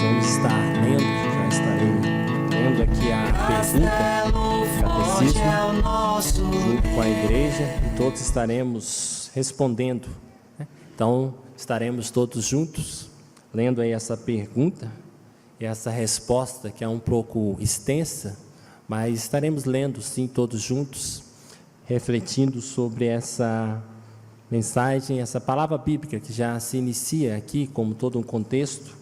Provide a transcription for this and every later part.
vamos estar lendo, já estarei lendo aqui a pergunta do catecismo, junto com a igreja, e todos estaremos respondendo, né? Então, estaremos todos juntos, lendo aí essa pergunta e essa resposta, que é um pouco extensa, mas estaremos lendo, sim, todos juntos, refletindo sobre essa mensagem, essa palavra bíblica que já se inicia aqui como todo um contexto,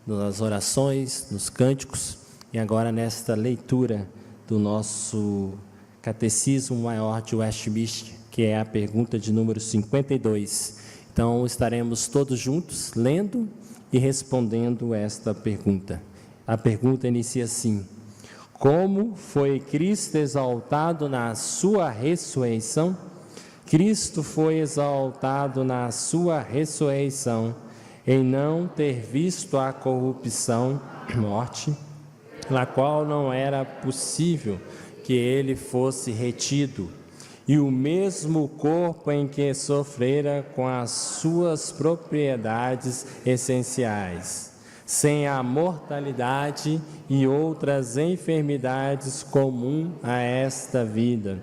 nas orações, nos cânticos, e agora nesta leitura do nosso Catecismo Maior de Westminster, que é a pergunta de número 52. Então, estaremos todos juntos lendo e respondendo esta pergunta. A pergunta inicia assim: como foi Cristo exaltado na sua ressurreição? Cristo foi exaltado na sua ressurreição, em não ter visto a corrupção, morte, na qual não era possível que ele fosse retido, e o mesmo corpo em que sofrera com as suas propriedades essenciais, sem a mortalidade e outras enfermidades comuns a esta vida,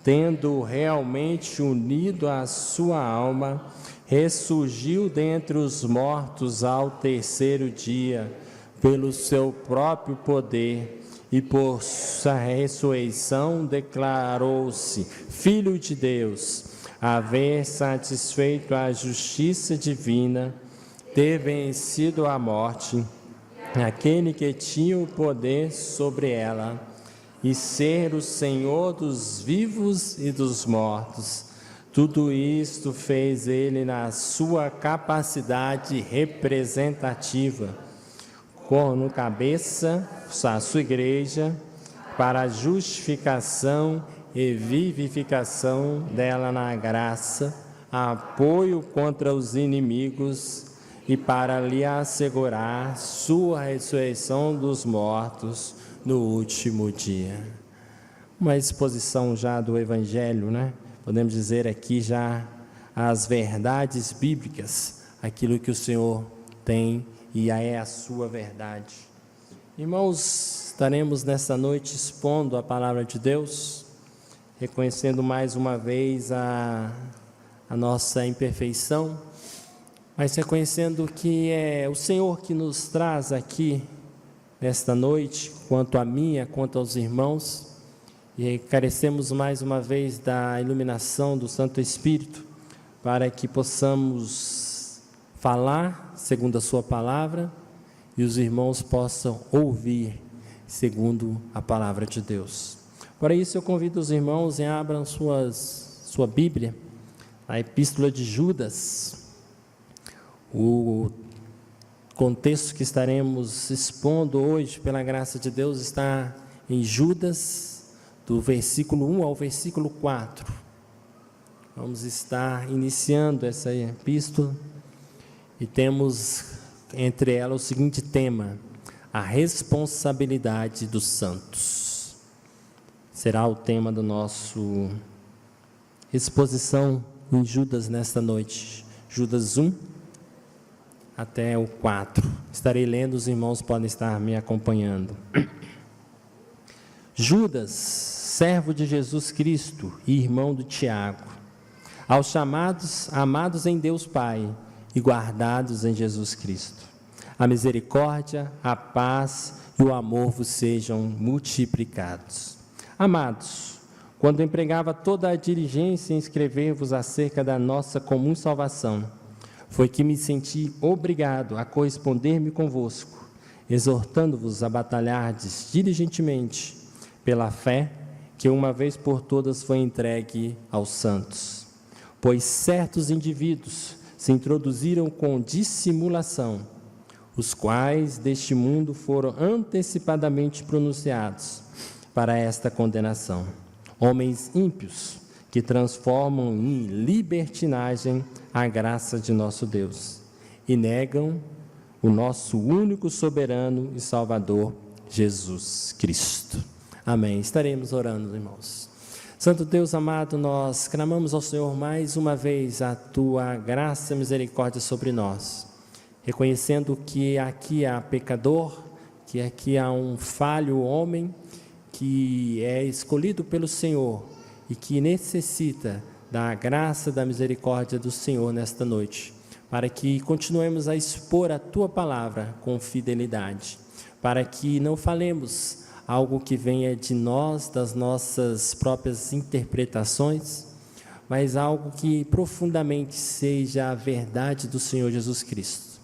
tendo realmente unido a sua alma, ressurgiu dentre os mortos ao terceiro dia, pelo seu próprio poder, e por sua ressurreição declarou-se Filho de Deus, haver satisfeito a justiça divina, ter vencido a morte, aquele que tinha o poder sobre ela, e ser o Senhor dos vivos e dos mortos. Tudo isto fez ele na sua capacidade representativa, como cabeça a sua igreja, para a justificação e vivificação dela na graça, apoio contra os inimigos, e para lhe assegurar sua ressurreição dos mortos no último dia. Uma exposição já do Evangelho, né? Podemos dizer aqui já as verdades bíblicas, aquilo que o Senhor tem e é a sua verdade. Irmãos, estaremos nessa noite expondo a palavra de Deus, reconhecendo mais uma vez a nossa imperfeição, mas reconhecendo que é o Senhor que nos traz aqui nesta noite, quanto a mim, quanto aos irmãos, e carecemos mais uma vez da iluminação do Santo Espírito, para que possamos falar segundo a sua palavra, e os irmãos possam ouvir segundo a palavra de Deus. Para isso eu convido os irmãos e abram sua Bíblia, a Epístola de Judas. O contexto que estaremos expondo hoje, pela graça de Deus, está em Judas, do versículo 1 ao versículo 4. Vamos estar iniciando essa epístola e temos entre elas o seguinte tema: a responsabilidade dos santos. Será o tema da nossa exposição em Judas nesta noite, Judas 1 até o 4. Estarei lendo, os irmãos podem estar me acompanhando. Judas, servo de Jesus Cristo e irmão do Tiago, aos chamados, amados em Deus Pai e guardados em Jesus Cristo, a misericórdia, a paz e o amor vos sejam multiplicados. Amados, quando empregava toda a diligência em escrever-vos acerca da nossa comum salvação, foi que me senti obrigado a corresponder-me convosco, exortando-vos a batalhardes diligentemente pela fé que uma vez por todas foi entregue aos santos. Pois certos indivíduos se introduziram com dissimulação, os quais deste mundo foram antecipadamente pronunciados para esta condenação. Homens ímpios que transformam em libertinagem a graça de nosso Deus e negam o nosso único soberano e Salvador, Jesus Cristo. Amém. Estaremos orando, irmãos. Santo Deus amado, nós clamamos ao Senhor mais uma vez a Tua graça e misericórdia sobre nós. reconhecendo que aqui há pecador, que aqui há um falho homem que é escolhido pelo Senhor e que necessita da graça, da misericórdia do Senhor nesta noite, para que continuemos a expor a Tua palavra com fidelidade, para que não falemos algo que venha de nós, das nossas próprias interpretações, mas algo que profundamente seja a verdade do Senhor Jesus Cristo.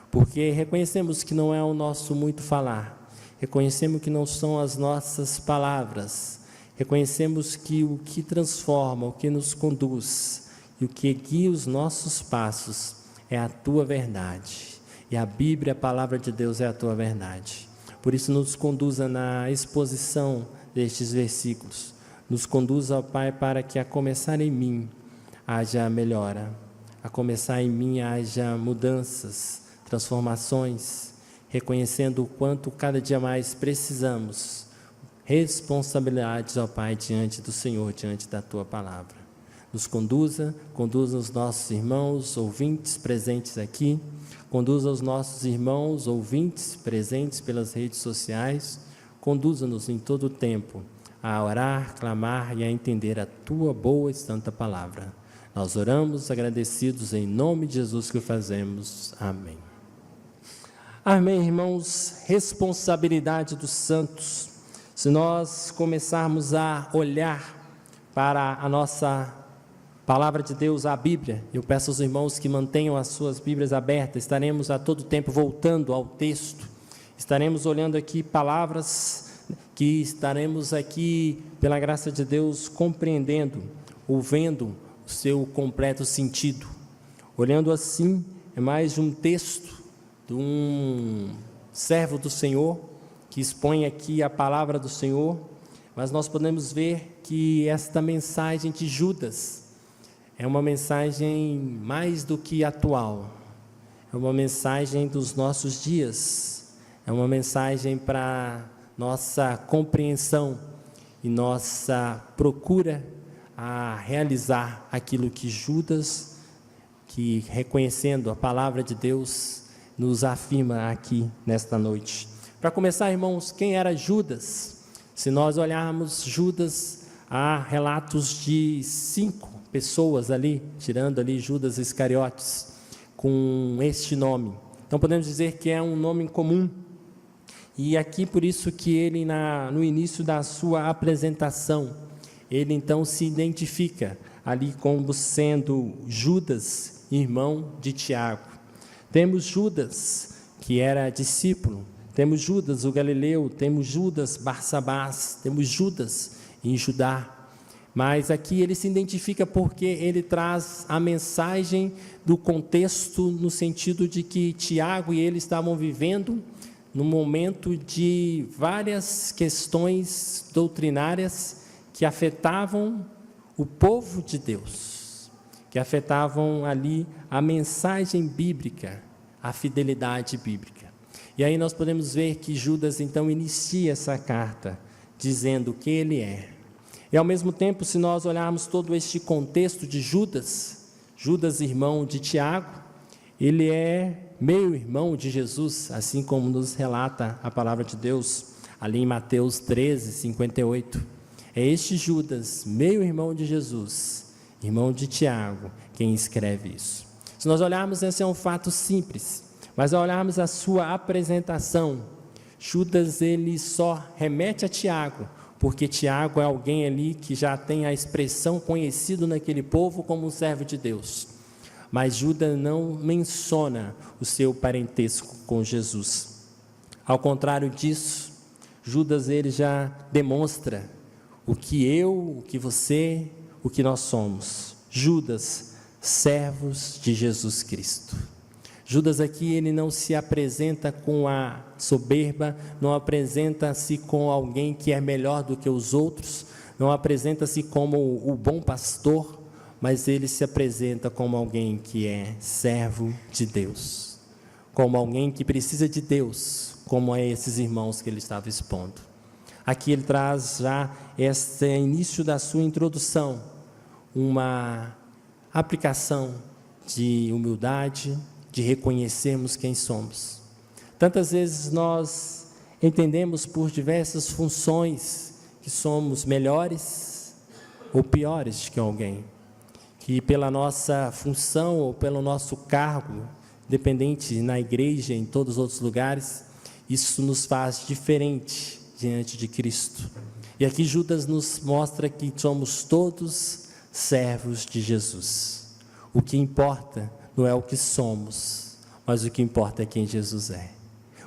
Porque reconhecemos que não é o nosso muito falar, reconhecemos que não são as nossas palavras, reconhecemos que o que transforma, o que nos conduz e o que guia os nossos passos é a Tua verdade. E a Bíblia, a palavra de Deus, é a Tua verdade. Por isso nos conduza na exposição destes versículos. Nos conduza, ó Pai, para que a começar em mim haja melhora, a começar em mim haja mudanças, transformações, reconhecendo o quanto cada dia mais precisamos, responsabilidades, ó Pai, diante do Senhor, diante da Tua palavra. Nos conduza os nossos irmãos, ouvintes presentes aqui, conduza os nossos irmãos, ouvintes presentes pelas redes sociais, conduza-nos em todo o tempo a orar, clamar e a entender a Tua boa e santa palavra. Nós oramos agradecidos em nome de Jesus que o fazemos. Amém. Amém, irmãos. Responsabilidade dos santos. Se nós começarmos a olhar para a nossa palavra de Deus, a Bíblia, eu peço aos irmãos que mantenham as suas Bíblias abertas, estaremos a todo tempo voltando ao texto, estaremos olhando aqui palavras que estaremos aqui, pela graça de Deus, compreendendo, ouvendo o seu completo sentido. Olhando assim, é mais um texto de um servo do Senhor, que expõe aqui a palavra do Senhor, mas nós podemos ver que esta mensagem de Judas é uma mensagem mais do que atual, é uma mensagem dos nossos dias, é uma mensagem para nossa compreensão e nossa procura a realizar aquilo que Judas, que reconhecendo a palavra de Deus, nos afirma aqui nesta noite. Para começar, irmãos, quem era Judas? Se nós olharmos Judas, há relatos de 5 pessoas ali, tirando ali Judas Iscariotes, com este nome. Então podemos dizer que é um nome comum. E aqui por isso que ele, no início da sua apresentação, ele então se identifica ali como sendo Judas, irmão de Tiago. Temos Judas, que era discípulo, temos Judas o Galileu, temos Judas Barsabás, temos Judas em Judá. Mas aqui ele se identifica porque ele traz a mensagem do contexto, no sentido de que Tiago e ele estavam vivendo num momento de várias questões doutrinárias que afetavam o povo de Deus, que afetavam ali a mensagem bíblica, a fidelidade bíblica. E aí nós podemos ver que Judas então inicia essa carta dizendo que ele é. E ao mesmo tempo, se nós olharmos todo este contexto de Judas, Judas irmão de Tiago, ele é meio-irmão de Jesus, assim como nos relata a palavra de Deus, ali em Mateus 13, 58. É este Judas, meio-irmão de Jesus, irmão de Tiago, quem escreve isso. Se nós olharmos, esse é um fato simples, mas ao olharmos a sua apresentação, Judas ele só remete a Tiago, porque Tiago é alguém ali que já tem a expressão conhecido naquele povo como um servo de Deus. Mas Judas não menciona o seu parentesco com Jesus. Ao contrário disso, Judas ele já demonstra o que eu, o que você, o que nós somos. Judas, servos de Jesus Cristo. Judas aqui ele não se apresenta com a soberba, não apresenta-se com alguém que é melhor do que os outros, não apresenta-se como o bom pastor, mas ele se apresenta como alguém que é servo de Deus, como alguém que precisa de Deus, como é esses irmãos que ele estava expondo. Aqui ele traz já este início da sua introdução, uma aplicação de humildade, de reconhecermos quem somos. Tantas vezes nós entendemos por diversas funções que somos melhores ou piores que alguém, que pela nossa função ou pelo nosso cargo, dependente na igreja, em todos os outros lugares, isso nos faz diferente diante de Cristo. E aqui Judas nos mostra que somos todos servos de Jesus. O que importa não é o que somos, mas o que importa é quem Jesus é.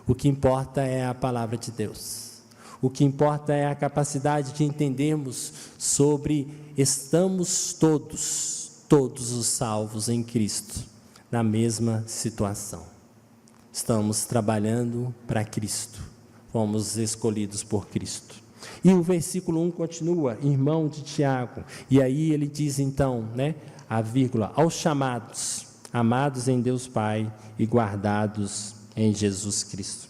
O que importa é a palavra de Deus. O que importa é a capacidade de entendermos sobre estamos todos os salvos em Cristo, na mesma situação. Estamos trabalhando para Cristo, fomos escolhidos por Cristo. E o versículo 1 continua, irmão de Tiago, e aí ele diz então, a vírgula, aos chamados, amados em Deus Pai e guardados em Jesus Cristo.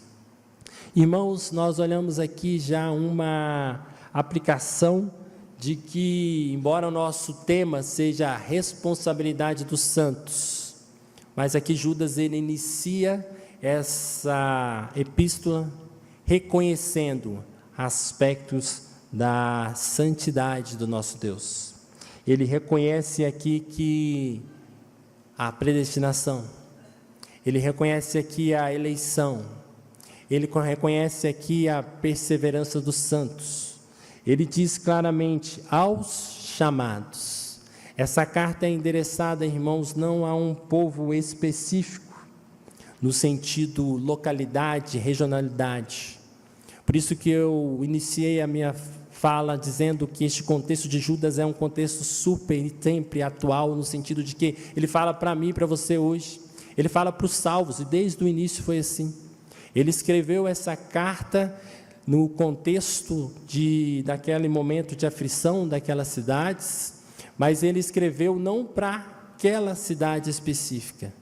Irmãos, nós olhamos aqui já uma aplicação de que, embora o nosso tema seja a responsabilidade dos santos, mas aqui Judas ele inicia essa epístola reconhecendo aspectos da santidade do nosso Deus. Ele reconhece aqui que a predestinação, ele reconhece aqui a eleição, ele reconhece aqui a perseverança dos santos. Ele diz claramente, aos chamados. Essa carta é endereçada, irmãos, não a um povo específico, no sentido localidade, regionalidade. Por isso que eu iniciei a minha fala dizendo que este contexto de Judas é um contexto super e sempre atual, no sentido de que ele fala para mim e para você hoje, ele fala para os salvos, e desde o início foi assim. Ele escreveu essa carta no contexto daquele momento de aflição daquelas cidades, mas ele escreveu não para aquela cidade específica,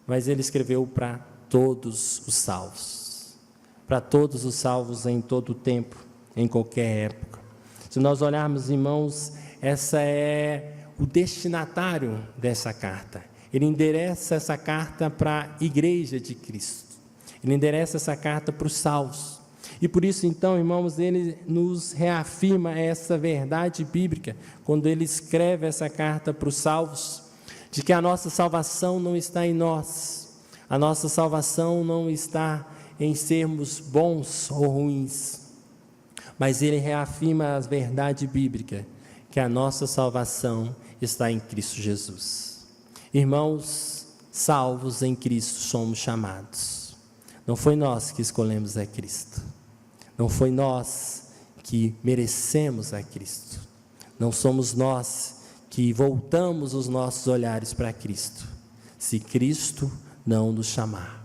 mas ele escreveu para todos os salvos, para todos os salvos em todo o tempo, em qualquer época. Se nós olharmos, irmãos, essa é o destinatário dessa carta. Ele endereça essa carta para a igreja de Cristo, ele endereça essa carta para os salvos. E por isso, então, irmãos, ele nos reafirma essa verdade bíblica, quando ele escreve essa carta para os salvos, de que a nossa salvação não está em nós, a nossa salvação não está em sermos bons ou ruins, mas ele reafirma a verdade bíblica, que a nossa salvação está em Cristo Jesus. Irmãos, salvos em Cristo somos chamados. Não foi nós que escolhemos a Cristo. Não foi nós que merecemos a Cristo. Não somos nós que voltamos os nossos olhares para Cristo, se Cristo não nos chamar.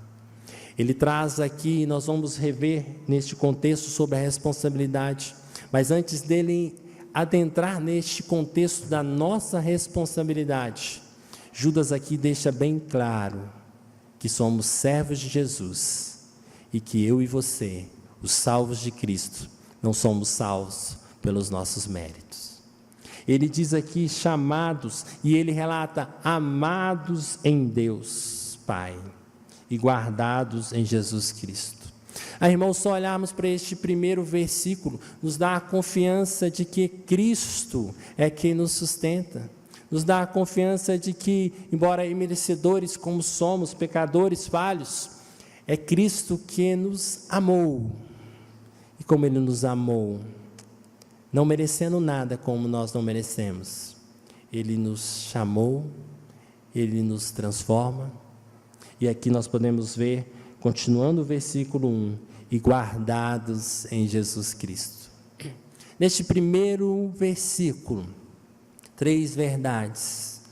Ele traz aqui, nós vamos rever neste contexto sobre a responsabilidade, mas antes dele adentrar neste contexto da nossa responsabilidade, Judas aqui deixa bem claro que somos servos de Jesus e que eu e você, os salvos de Cristo, não somos salvos pelos nossos méritos. Ele diz aqui chamados, e ele relata amados em Deus Pai e guardados em Jesus Cristo. Irmãos, só olharmos para este primeiro versículo, nos dá a confiança de que Cristo é quem nos sustenta, nos dá a confiança de que, embora merecedores como somos, pecadores falhos, é Cristo que nos amou. E como Ele nos amou, não merecendo nada como nós não merecemos, Ele nos chamou, Ele nos transforma. E aqui nós podemos ver, continuando o versículo 1, e guardados em Jesus Cristo. Neste primeiro versículo, 3 verdades.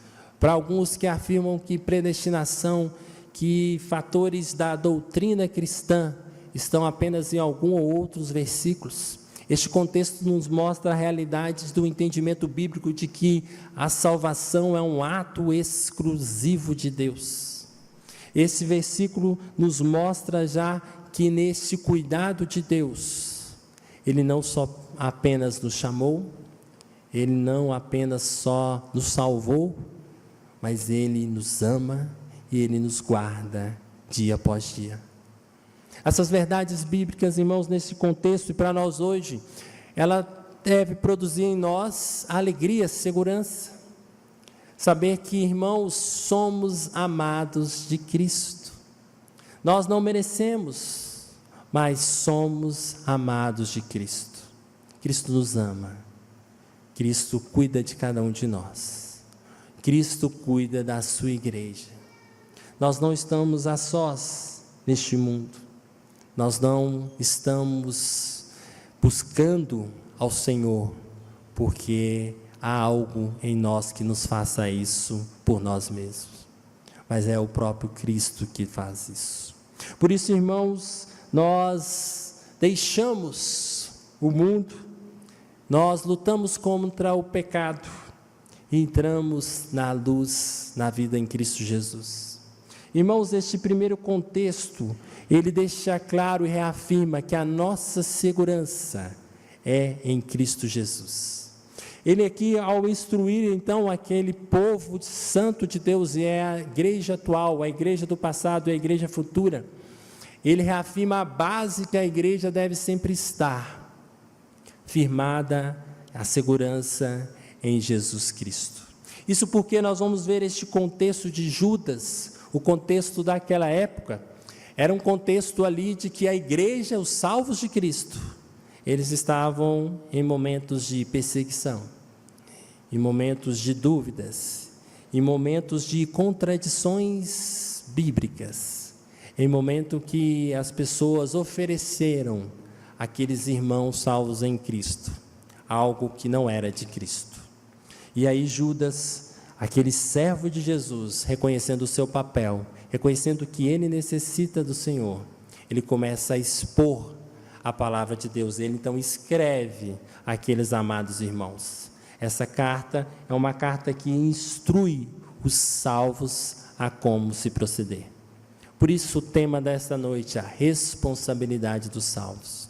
Para alguns que afirmam que predestinação, que fatores da doutrina cristã estão apenas em algum ou outros versículos. Este contexto nos mostra a realidade do entendimento bíblico de que a salvação é um ato exclusivo de Deus. Esse versículo nos mostra já que nesse cuidado de Deus, Ele não só apenas nos chamou, Ele não apenas só nos salvou, mas Ele nos ama e Ele nos guarda dia após dia. Essas verdades bíblicas, irmãos, nesse contexto e para nós hoje, ela deve produzir em nós alegria, segurança. Saber que, irmãos, somos amados de Cristo. Nós não merecemos, mas somos amados de Cristo. Cristo nos ama. Cristo cuida de cada um de nós. Cristo cuida da sua igreja. Nós não estamos a sós neste mundo. Nós não estamos buscando ao Senhor, porque há algo em nós que nos faça isso por nós mesmos. Mas é o próprio Cristo que faz isso. Por isso, irmãos, nós deixamos o mundo, nós lutamos contra o pecado e entramos na luz, na vida em Cristo Jesus. Irmãos, este primeiro contexto, ele deixa claro e reafirma que a nossa segurança é em Cristo Jesus. Ele aqui, ao instruir então aquele povo santo de Deus, e é a igreja atual, a igreja do passado e a igreja futura, ele reafirma a base que a igreja deve sempre estar, firmada a segurança em Jesus Cristo. Isso porque nós vamos ver este contexto de Judas, o contexto daquela época, era um contexto ali de que a igreja, os salvos de Cristo, eles estavam em momentos de perseguição, em momentos de dúvidas, em momentos de contradições bíblicas, em momento que as pessoas ofereceram àqueles irmãos salvos em Cristo algo que não era de Cristo. E aí Judas, aquele servo de Jesus, reconhecendo o seu papel, reconhecendo que ele necessita do Senhor, ele começa a expor a palavra de Deus. Ele então escreve àqueles amados irmãos. Essa carta é uma carta que instrui os salvos a como se proceder. Por isso o tema desta noite é a responsabilidade dos salvos.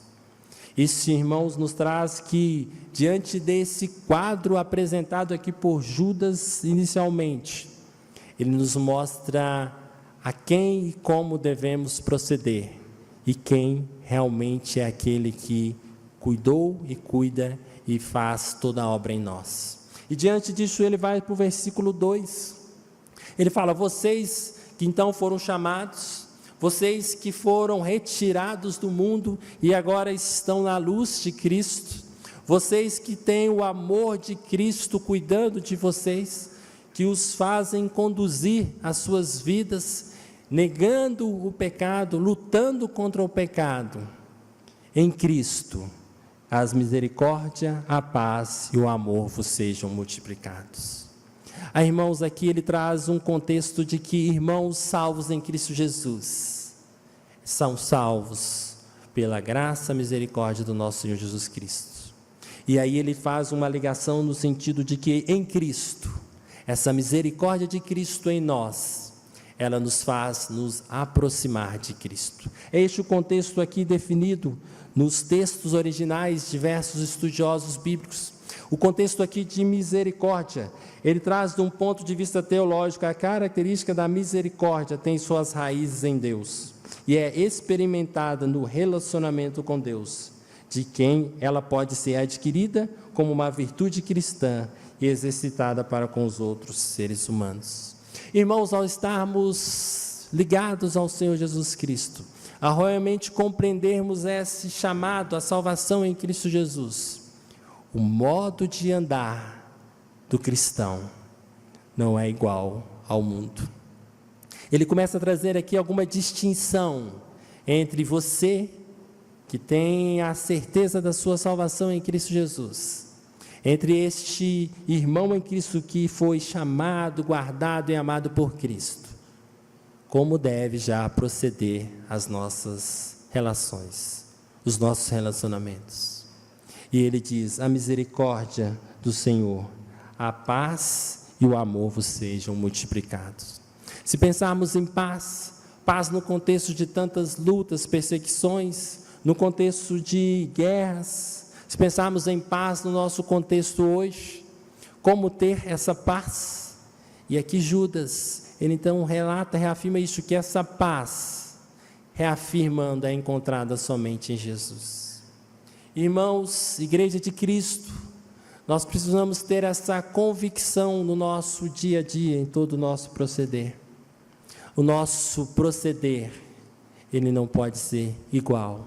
Isso, irmãos, nos traz que, diante desse quadro apresentado aqui por Judas inicialmente, ele nos mostra a quem e como devemos proceder, e quem realmente é aquele que cuidou e cuida e faz toda a obra em nós. E diante disso ele vai para o versículo 2, ele fala: vocês que então foram chamados, vocês que foram retirados do mundo e agora estão na luz de Cristo, vocês que têm o amor de Cristo cuidando de vocês, que os fazem conduzir as suas vidas, negando o pecado, lutando contra o pecado, em Cristo, as misericórdia, a paz e o amor vos sejam multiplicados. Aí, irmãos, aqui ele traz um contexto de que irmãos salvos em Cristo Jesus são salvos pela graça e misericórdia do nosso Senhor Jesus Cristo. E aí ele faz uma ligação no sentido de que em Cristo, essa misericórdia de Cristo em nós, ela nos faz nos aproximar de Cristo. É este o contexto aqui definido nos textos originais de diversos estudiosos bíblicos. O contexto aqui de misericórdia, ele traz de um ponto de vista teológico, a característica da misericórdia tem suas raízes em Deus, e é experimentada no relacionamento com Deus, de quem ela pode ser adquirida como uma virtude cristã e exercitada para com os outros seres humanos. Irmãos, ao estarmos ligados ao Senhor Jesus Cristo, a realmente compreendermos esse chamado à salvação em Cristo Jesus, o modo de andar do cristão não é igual ao mundo. Ele começa a trazer aqui alguma distinção entre você, que tem a certeza da sua salvação em Cristo Jesus, entre este irmão em Cristo que foi chamado, guardado e amado por Cristo, como deve já proceder as nossas relações, os nossos relacionamentos. E ele diz: a misericórdia do Senhor, a paz e o amor vos sejam multiplicados. Se pensarmos em paz, paz no contexto de tantas lutas, perseguições, no contexto de guerras, se pensarmos em paz no nosso contexto hoje, como ter essa paz? E aqui Judas, ele então relata, reafirma isso, que essa paz, reafirmando, é encontrada somente em Jesus. Irmãos, Igreja de Cristo, nós precisamos ter essa convicção no nosso dia a dia, em todo o nosso proceder. O nosso proceder, ele não pode ser igual,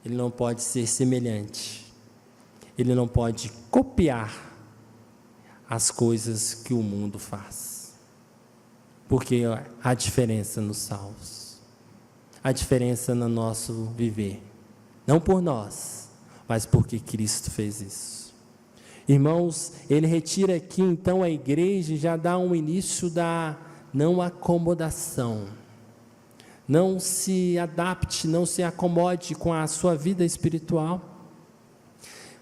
ele não pode ser semelhante, ele não pode copiar as coisas que o mundo faz, porque há diferença nos salvos, há diferença no nosso viver, não por nós, mas porque Cristo fez isso. Irmãos, ele retira aqui então a igreja e já dá um início da não acomodação. Não se adapte, não se acomode com a sua vida espiritual.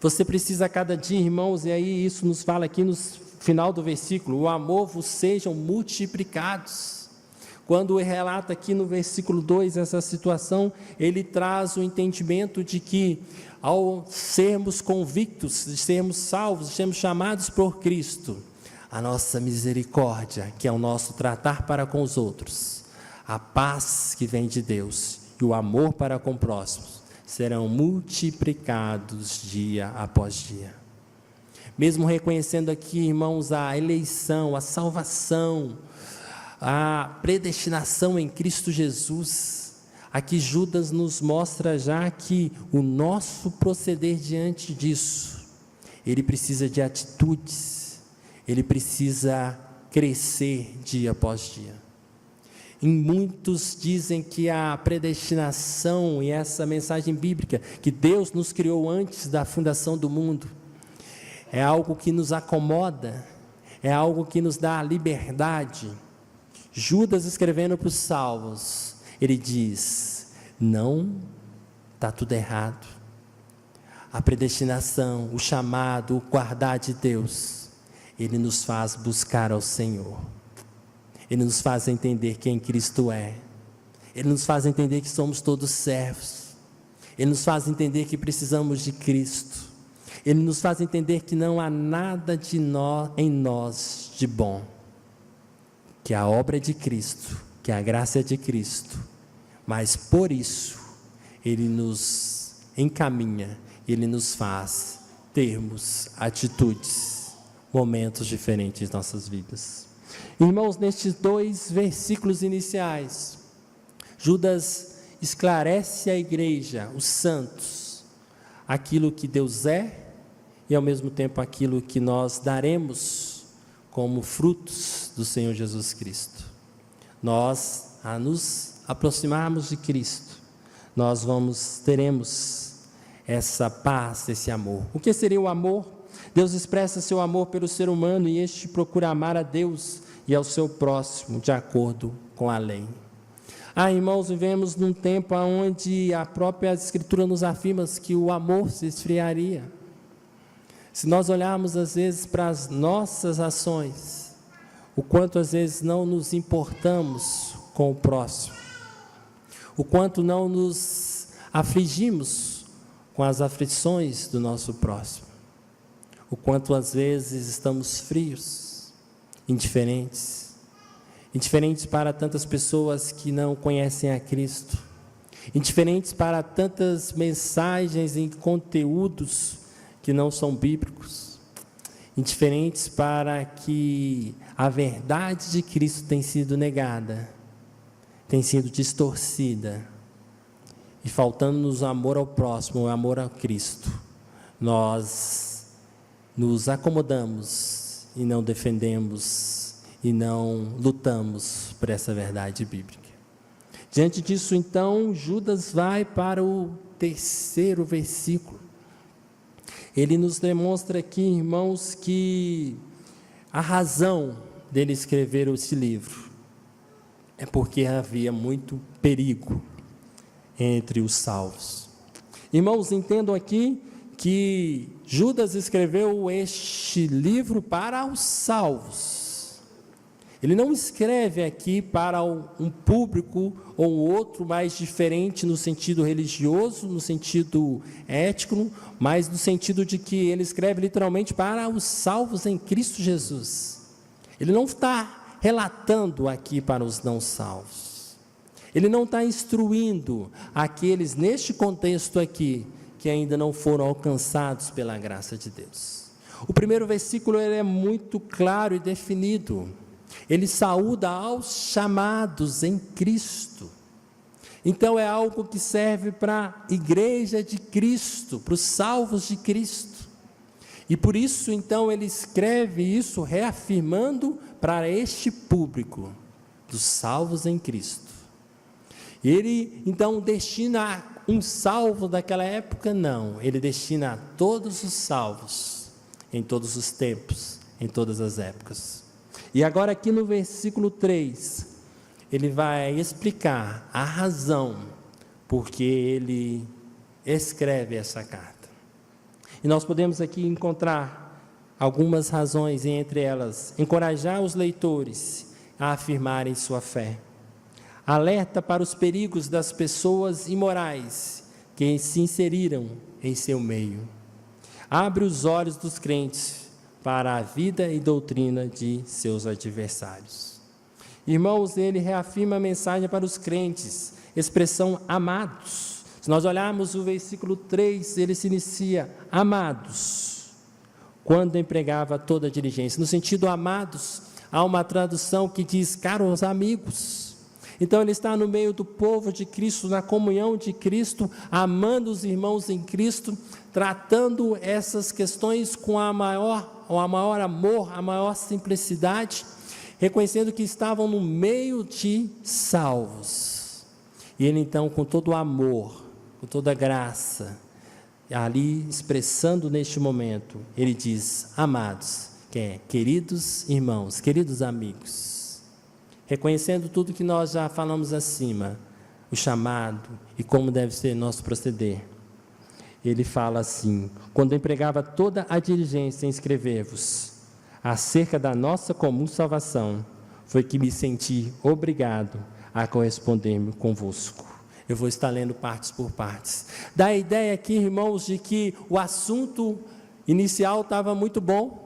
Você precisa a cada dia, irmãos, e aí isso nos fala aqui no final do versículo, o amor vos sejam multiplicados. Quando ele relata aqui no versículo 2 essa situação, ele traz o entendimento de que ao sermos convictos, de sermos salvos, de sermos chamados por Cristo, a nossa misericórdia, que é o nosso tratar para com os outros, a paz que vem de Deus e o amor para com o próximo, serão multiplicados dia após dia. Mesmo reconhecendo aqui, irmãos, a eleição, a salvação, a predestinação em Cristo Jesus, aqui Judas nos mostra já que o nosso proceder diante disso, ele precisa de atitudes, ele precisa crescer dia após dia. E muitos dizem que a predestinação e essa mensagem bíblica, que Deus nos criou antes da fundação do mundo, é algo que nos acomoda, é algo que nos dá liberdade. Judas, escrevendo para os salvos, ele diz: não, está tudo errado. A predestinação, o chamado, o guardar de Deus, ele nos faz buscar ao Senhor. Ele nos faz entender quem Cristo é. Ele nos faz entender que somos todos servos. Ele nos faz entender que precisamos de Cristo. Ele nos faz entender que não há nada de nós, em nós de bom. Que a obra é de Cristo, que a graça é de Cristo. Mas por isso, Ele nos encaminha, Ele nos faz termos atitudes, momentos diferentes em nossas vidas. Irmãos, nestes 2 versículos iniciais, Judas esclarece à igreja, os santos, aquilo que Deus é e ao mesmo tempo aquilo que nós daremos como frutos do Senhor Jesus Cristo. Nós, a nos aproximarmos de Cristo, nós teremos essa paz, esse amor. O que seria o amor? Deus expressa seu amor pelo ser humano e este procura amar a Deus e ao seu próximo, de acordo com a lei. Irmãos, vivemos num tempo onde a própria Escritura nos afirma que o amor se esfriaria. Se nós olharmos às vezes para as nossas ações, o quanto às vezes não nos importamos com o próximo, o quanto não nos afligimos com as aflições do nosso próximo, o quanto às vezes estamos frios, indiferentes para tantas pessoas que não conhecem a Cristo, indiferentes para tantas mensagens e conteúdos que não são bíblicos, indiferentes para que a verdade de Cristo tem sido negada, tem sido distorcida, e faltando-nos o amor ao próximo, o amor a Cristo, nós nos acomodamos e não defendemos e não lutamos por essa verdade bíblica. Diante disso, então, Judas vai para o 3º versículo. Ele nos demonstra aqui, irmãos, que a razão dele escrever esse livro é porque havia muito perigo entre os salvos. Irmãos, entendam aqui que Judas escreveu este livro para os salvos. Ele não escreve aqui para um público ou outro mais diferente no sentido religioso, no sentido ético, mas no sentido de que ele escreve literalmente para os salvos em Cristo Jesus. Ele não está relatando aqui para os não salvos. Ele não está instruindo aqueles, neste contexto aqui, que ainda não foram alcançados pela graça de Deus. O primeiro versículo ele é muito claro e definido. Ele saúda aos chamados em Cristo. Então é algo que serve para a igreja de Cristo, para os salvos de Cristo. E por isso então ele escreve isso reafirmando para este público dos salvos em Cristo. Ele então destina um salvo daquela época? Não, ele destina a todos os salvos, em todos os tempos, em todas as épocas. E agora aqui no versículo 3, ele vai explicar a razão por que ele escreve essa carta. E nós podemos aqui encontrar algumas razões, e entre elas, encorajar os leitores a afirmarem sua fé. Alerta para os perigos das pessoas imorais que se inseriram em seu meio. Abre os olhos dos crentes para a vida e doutrina de seus adversários. Irmãos, ele reafirma a mensagem para os crentes, expressão amados. Se nós olharmos o versículo 3, ele se inicia, amados, quando empregava toda a diligência. No sentido amados, há uma tradução que diz, caros amigos. Então ele está no meio do povo de Cristo, na comunhão de Cristo, amando os irmãos em Cristo, tratando essas questões com o maior amor, a maior simplicidade, reconhecendo que estavam no meio de salvos. E ele então, com todo o amor, com toda a graça, ali expressando neste momento, ele diz, amados, que é, queridos irmãos, queridos amigos, reconhecendo tudo que nós já falamos acima, o chamado e como deve ser nosso proceder. Ele fala assim, quando empregava toda a diligência em escrever-vos acerca da nossa comum salvação, foi que me senti obrigado a corresponder-me convosco. Eu vou estar lendo partes por partes. Dá a ideia aqui, irmãos, de que o assunto inicial estava muito bom.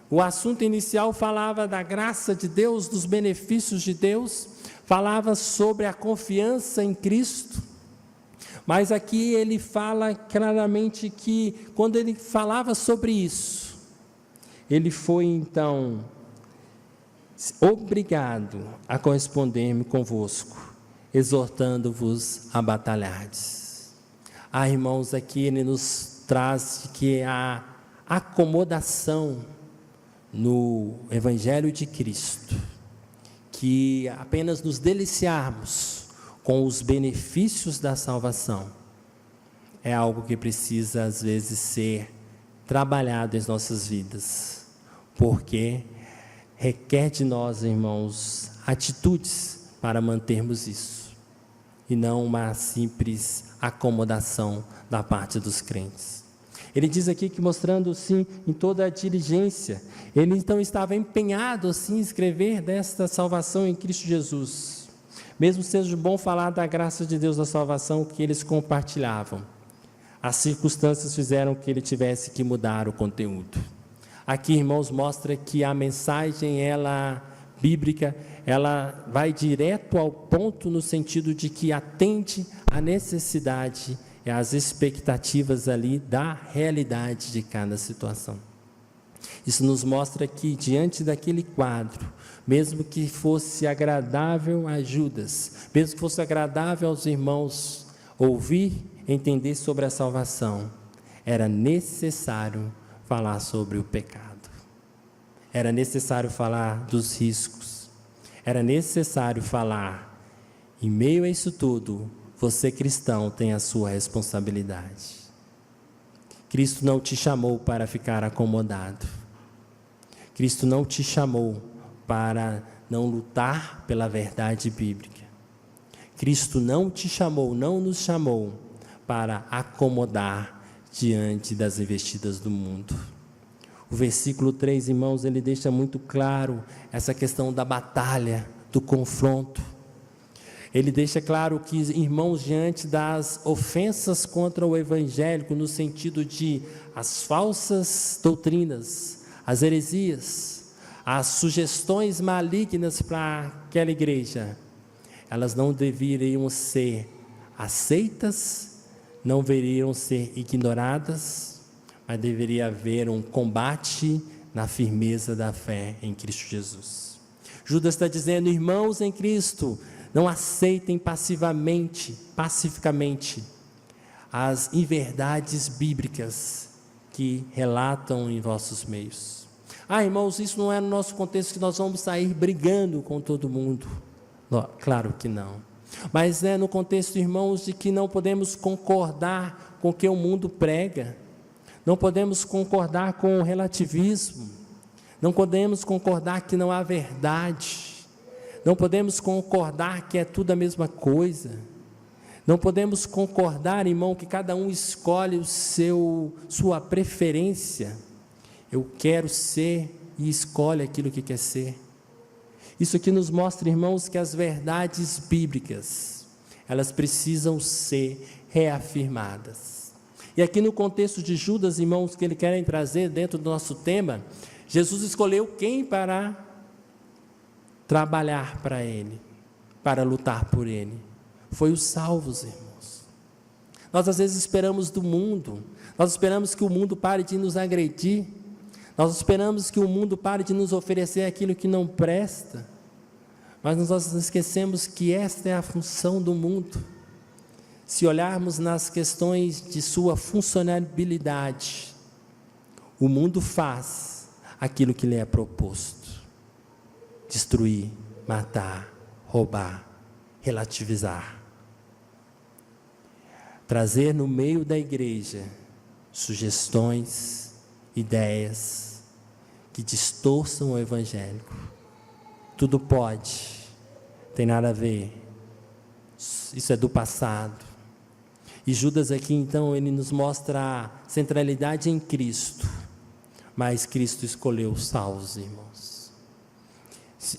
O assunto inicial falava da graça de Deus, dos benefícios de Deus, falava sobre a confiança em Cristo. Mas aqui ele fala claramente que, quando ele falava sobre isso, ele foi então obrigado a corresponder-me convosco, exortando-vos a batalhardes. Irmãos, aqui ele nos traz que a acomodação no Evangelho de Cristo, que apenas nos deliciarmos com os benefícios da salvação, é algo que precisa às vezes ser trabalhado em nossas vidas, porque requer de nós, irmãos, atitudes para mantermos isso, e não uma simples acomodação da parte dos crentes. Ele diz aqui que, mostrando sim em toda a diligência, ele então estava empenhado assim em escrever desta salvação em Cristo Jesus, mesmo sendo bom falar da graça de Deus da salvação que eles compartilhavam. As circunstâncias fizeram que ele tivesse que mudar o conteúdo. Aqui, irmãos, mostra que a mensagem bíblica, ela vai direto ao ponto no sentido de que atende à necessidade e às expectativas ali da realidade de cada situação. Isso nos mostra que, diante daquele quadro, mesmo que fosse agradável a Judas, mesmo que fosse agradável aos irmãos ouvir, entender sobre a salvação, era necessário falar sobre o pecado, era necessário falar dos riscos, era necessário falar, em meio a isso tudo, você cristão tem a sua responsabilidade. Cristo não te chamou para ficar acomodado, Cristo não te chamou para não lutar pela verdade bíblica, Cristo não te chamou, não nos chamou para acomodar diante das investidas do mundo. O versículo 3, irmãos, ele deixa muito claro essa questão da batalha, do confronto. Ele deixa claro que, irmãos, diante das ofensas contra o evangélico, no sentido de as falsas doutrinas, as heresias, as sugestões malignas para aquela igreja, elas não deveriam ser aceitas, não deveriam ser ignoradas, mas deveria haver um combate na firmeza da fé em Cristo Jesus. Judas está dizendo: irmãos em Cristo, não aceitem pacificamente as inverdades bíblicas que relatam em vossos meios. Irmãos, isso não é no nosso contexto que nós vamos sair brigando com todo mundo. Claro que não. Mas é no contexto, irmãos, de que não podemos concordar com o que o mundo prega. Não podemos concordar com o relativismo. Não podemos concordar que não há verdade. Não podemos concordar que é tudo a mesma coisa. Não podemos concordar, irmão, que cada um escolhe sua preferência. Eu quero ser e escolhe aquilo que quer ser. Isso aqui nos mostra, irmãos, que as verdades bíblicas, elas precisam ser reafirmadas. E aqui no contexto de Judas, irmãos, que ele quer trazer dentro do nosso tema, Jesus escolheu quem para trabalhar para ele, para lutar por ele? Foi os salvos, irmãos. Nós às vezes esperamos do mundo, nós esperamos que o mundo pare de nos agredir, nós esperamos que o mundo pare de nos oferecer aquilo que não presta, mas nós esquecemos que esta é a função do mundo. Se olharmos nas questões de sua funcionalidade, o mundo faz aquilo que lhe é proposto: destruir, matar, roubar, relativizar, trazer no meio da igreja sugestões, ideias que distorçam o evangelho. Tudo pode, tem nada a ver, isso é do passado. E Judas aqui então, ele nos mostra a centralidade em Cristo, mas Cristo escolheu os salvos, irmãos.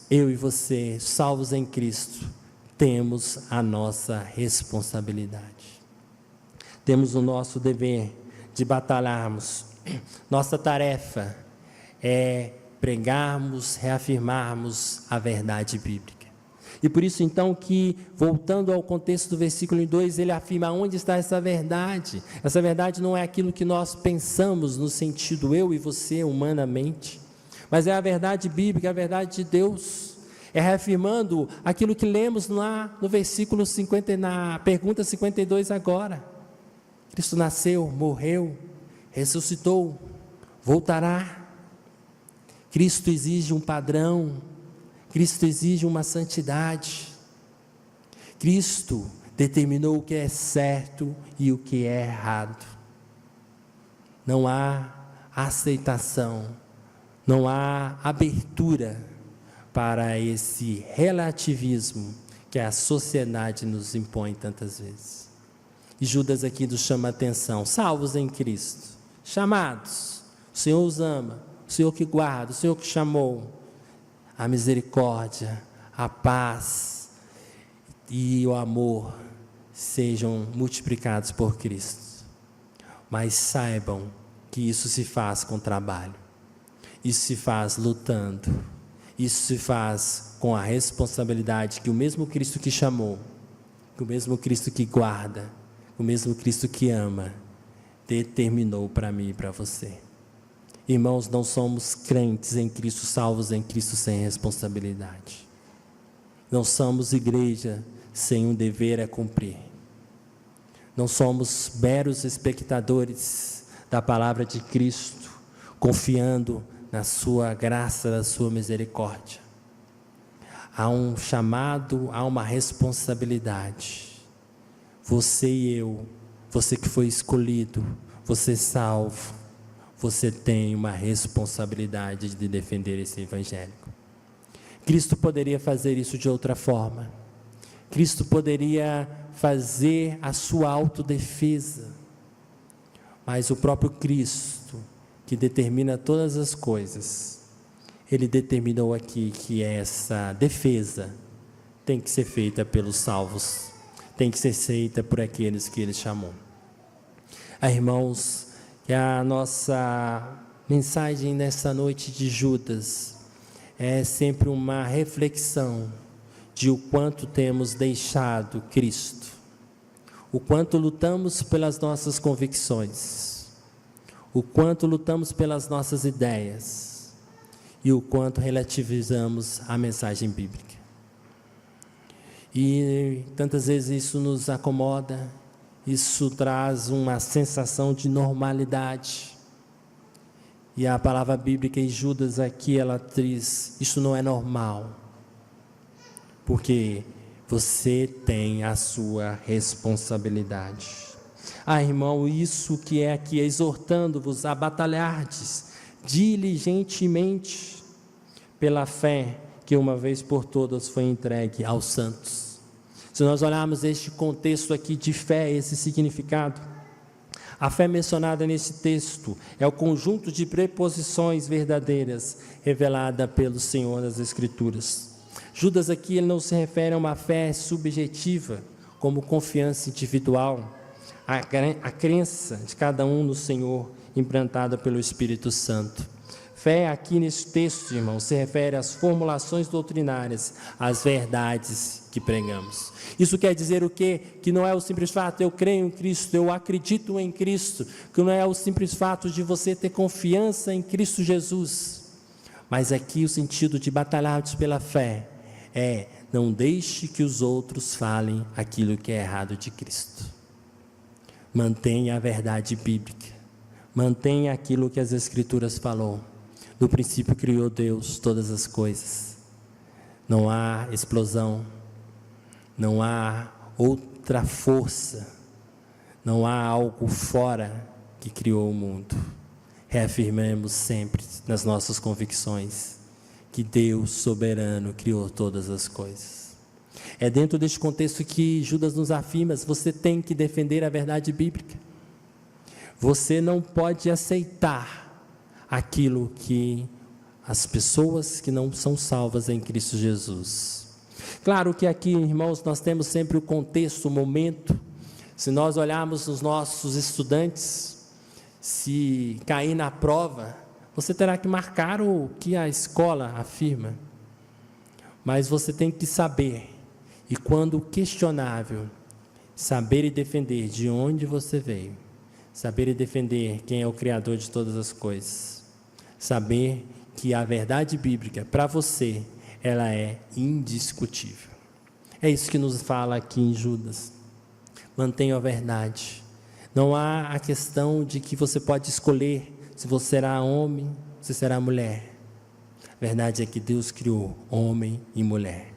Eu e você, salvos em Cristo, temos a nossa responsabilidade, temos o nosso dever de batalharmos. Nossa tarefa é pregarmos, reafirmarmos a verdade bíblica. E por isso então que, voltando ao contexto do versículo 2, ele afirma onde está essa verdade. Essa verdade não é aquilo que nós pensamos no sentido eu e você humanamente, mas é a verdade bíblica, a verdade de Deus. É reafirmando aquilo que lemos lá no versículo 50, na pergunta 52 agora. Cristo nasceu, morreu, ressuscitou, voltará. Cristo exige um padrão, Cristo exige uma santidade. Cristo determinou o que é certo e o que é errado. Não há aceitação, não há abertura para esse relativismo que a sociedade nos impõe tantas vezes. E Judas aqui nos chama a atenção: salvos em Cristo, chamados, o Senhor os ama, o Senhor que guarda, o Senhor que chamou. A misericórdia, a paz e o amor sejam multiplicados por Cristo. Mas saibam que isso se faz com trabalho, isso se faz lutando, isso se faz com a responsabilidade que o mesmo Cristo que chamou, que o mesmo Cristo que guarda, o mesmo Cristo que ama, determinou para mim e para você. Irmãos, não somos crentes em Cristo, salvos em Cristo sem responsabilidade. Não somos igreja sem um dever a cumprir. Não somos meros espectadores da palavra de Cristo, confiando na sua graça, na sua misericórdia. Há um chamado, há uma responsabilidade. Você e eu, você que foi escolhido, você salvo, você tem uma responsabilidade de defender esse evangelho. Cristo poderia fazer isso de outra forma. Cristo poderia fazer a sua autodefesa. Mas o próprio Cristo, que determina todas as coisas, Ele determinou aqui que essa defesa tem que ser feita pelos salvos, tem que ser feita por aqueles que Ele chamou. Irmãos, que a nossa mensagem nessa noite de Judas é sempre uma reflexão de o quanto temos deixado Cristo, o quanto lutamos pelas nossas convicções, o quanto lutamos pelas nossas ideias e o quanto relativizamos a mensagem bíblica. E tantas vezes isso nos acomoda, isso traz uma sensação de normalidade. E a palavra bíblica em Judas aqui, ela diz, isso não é normal, porque você tem a sua responsabilidade. Irmão, isso que é aqui, exortando-vos a batalhardes diligentemente pela fé que uma vez por todas foi entregue aos santos. Se nós olharmos este contexto aqui de fé, esse significado, a fé mencionada nesse texto é o conjunto de preposições verdadeiras revelada pelo Senhor nas Escrituras. Judas aqui ele não se refere a uma fé subjetiva, como confiança individual, a crença de cada um no Senhor, implantada pelo Espírito Santo. Fé aqui nesse texto, irmão, se refere às formulações doutrinárias, às verdades que pregamos. Isso quer dizer o quê? Que não é o simples fato, eu creio em Cristo, eu acredito em Cristo, que não é o simples fato de você ter confiança em Cristo Jesus, mas aqui o sentido de batalharmos pela fé é, não deixe que os outros falem aquilo que é errado de Cristo. Mantenha a verdade bíblica, mantenha aquilo que as Escrituras falou. No princípio criou Deus todas as coisas. Não há explosão, não há outra força, não há algo fora que criou o mundo. Reafirmemos sempre nas nossas convicções que Deus soberano criou todas as coisas. É dentro deste contexto que Judas nos afirma: você tem que defender a verdade bíblica. Você não pode aceitar aquilo que as pessoas que não são salvas em Cristo Jesus. Claro que aqui, irmãos, nós temos sempre o contexto, o momento. Se nós olharmos os nossos estudantes, se cair na prova, você terá que marcar o que a escola afirma. Mas você tem que saber, e quando questionável, saber e defender de onde você veio, saber e defender quem é o Criador de todas as coisas, saber que a verdade bíblica, para você, ela é indiscutível. É isso que nos fala aqui em Judas. Mantenha a verdade. Não há a questão de que você pode escolher se você será homem, se será mulher. A verdade é que Deus criou homem e mulher.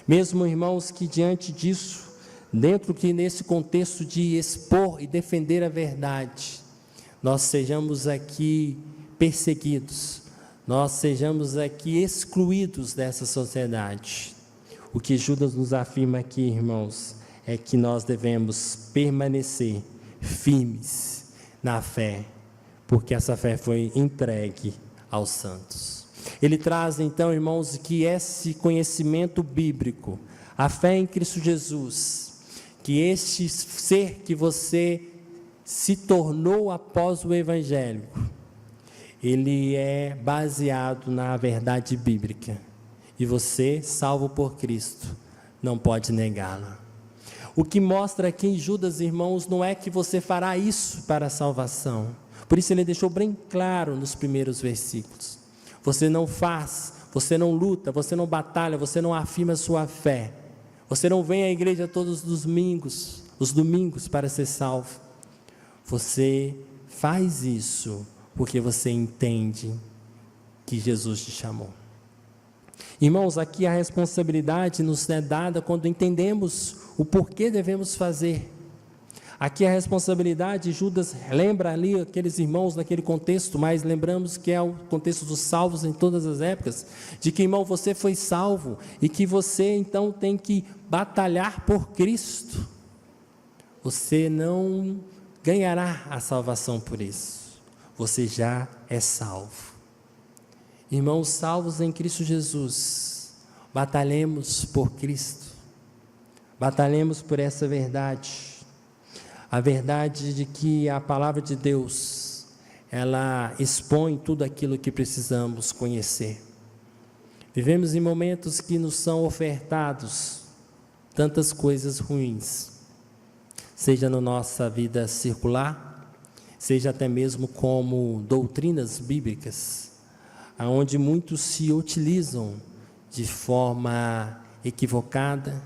Mesmo, irmãos, que diante disso, dentro que nesse contexto de expor e defender a verdade, nós sejamos aqui perseguidos, nós sejamos aqui excluídos dessa sociedade. O que Judas nos afirma aqui, irmãos, é que nós devemos permanecer firmes na fé, porque essa fé foi entregue aos santos. Ele traz então, irmãos, que esse conhecimento bíblico, a fé em Cristo Jesus, que este ser que você se tornou após o Evangelho, ele é baseado na verdade bíblica, e você, salvo por Cristo, não pode negá-la. O que mostra aqui em Judas, irmãos, não é que você fará isso para a salvação. Por isso ele deixou bem claro nos primeiros versículos. Você não faz, você não luta, você não batalha, você não afirma sua fé. Você não vem à igreja todos os domingos para ser salvo. Você faz isso porque você entende que Jesus te chamou. Irmãos, aqui a responsabilidade nos é dada quando entendemos o porquê devemos fazer. Aqui a responsabilidade, Judas lembra ali aqueles irmãos naquele contexto, mas lembramos que é o contexto dos salvos em todas as épocas, de que, irmão, você foi salvo e que você então tem que batalhar por Cristo. Você não ganhará a salvação por isso. Você já é salvo. Irmãos, salvos em Cristo Jesus, batalhemos por Cristo, batalhemos por essa verdade, a verdade de que a palavra de Deus, ela expõe tudo aquilo que precisamos conhecer. Vivemos em momentos que nos são ofertados tantas coisas ruins, seja na nossa vida circular, seja até mesmo como doutrinas bíblicas, onde muitos se utilizam de forma equivocada,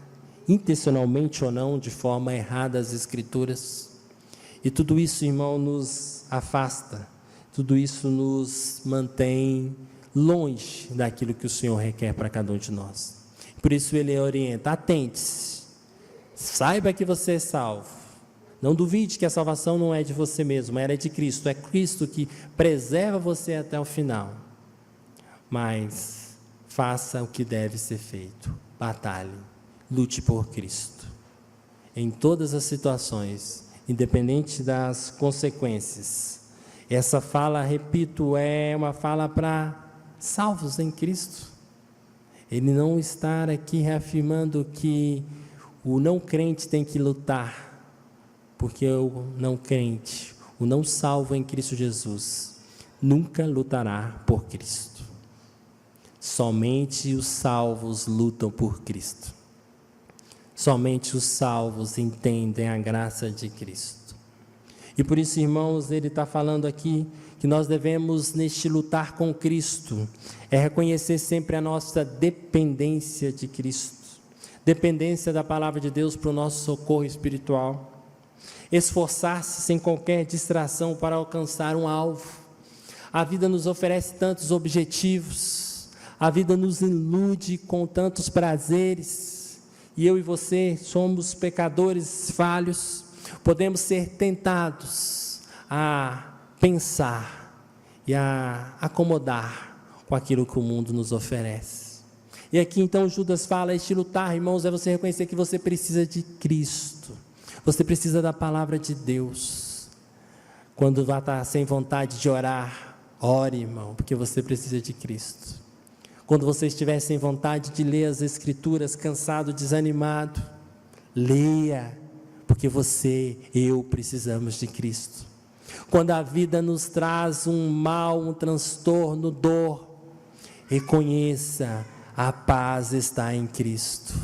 intencionalmente ou não, de forma errada as Escrituras. E tudo isso, irmão, nos afasta, tudo isso nos mantém longe daquilo que o Senhor requer para cada um de nós. Por isso ele orienta: atente-se, saiba que você é salvo, não duvide que a salvação não é de você mesmo, ela é de Cristo, é Cristo que preserva você até o final, mas faça o que deve ser feito, batalhe, lute por Cristo, em todas as situações, independente das consequências. Essa fala, repito, é uma fala para salvos em Cristo. Ele não está aqui reafirmando que o não crente tem que lutar, porque o não crente, o não salvo em Cristo Jesus, nunca lutará por Cristo. Somente os salvos lutam por Cristo. Somente os salvos entendem a graça de Cristo. E por isso, irmãos, ele está falando aqui que nós devemos, neste lutar com Cristo, reconhecer sempre a nossa dependência de Cristo, dependência da palavra de Deus para o nosso socorro espiritual, esforçar-se sem qualquer distração para alcançar um alvo. A vida nos oferece tantos objetivos, a vida nos ilude com tantos prazeres, e eu e você somos pecadores falhos, podemos ser tentados a pensar e a acomodar com aquilo que o mundo nos oferece. E aqui então Judas fala: este lutar, irmãos, é você reconhecer que você precisa de Cristo, você precisa da palavra de Deus. Quando vai estar sem vontade de orar, ore, irmão, porque você precisa de Cristo. Quando você estiver sem vontade de ler as Escrituras, cansado, desanimado, leia, porque você, eu precisamos de Cristo. Quando a vida nos traz um mal, um transtorno, dor, reconheça: a paz está em Cristo.